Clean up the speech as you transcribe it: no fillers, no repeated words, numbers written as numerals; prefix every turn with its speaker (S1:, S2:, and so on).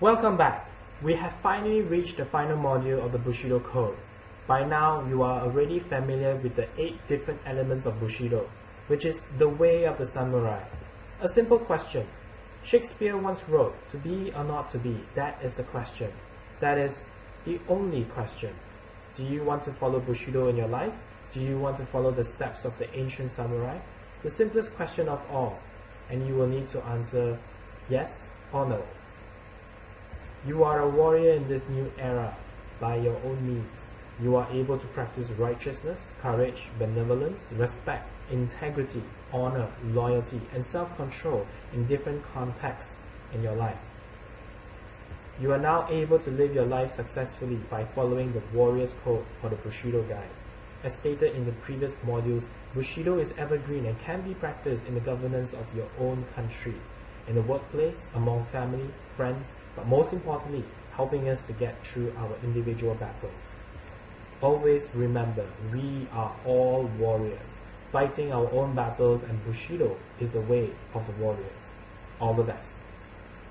S1: Welcome back. We have finally reached the final module of the Bushido Code. By now, you are already familiar with the 8 different elements of Bushido, which is the way of the samurai. A simple question. Shakespeare once wrote, "To be or not to be, that is the question." That is the only question. Do you want to follow Bushido in your life? Do you want to follow the steps of the ancient samurai? The simplest question of all, and you will need to answer yes or no. You are a warrior in this new era by your own means. You are able to practice righteousness, courage, benevolence, respect, integrity, honor, loyalty, and self-control in different contexts in your life. You are now able to live your life successfully by following the Warrior's Code or the Bushido Guide. As stated in the previous modules, Bushido is evergreen and can be practiced in the governance of your own country, in the workplace, among family, friends, but most importantly, helping us to get through our individual battles. Always remember, we are all warriors, fighting our own battles, and Bushido is the way of the warriors. All the best.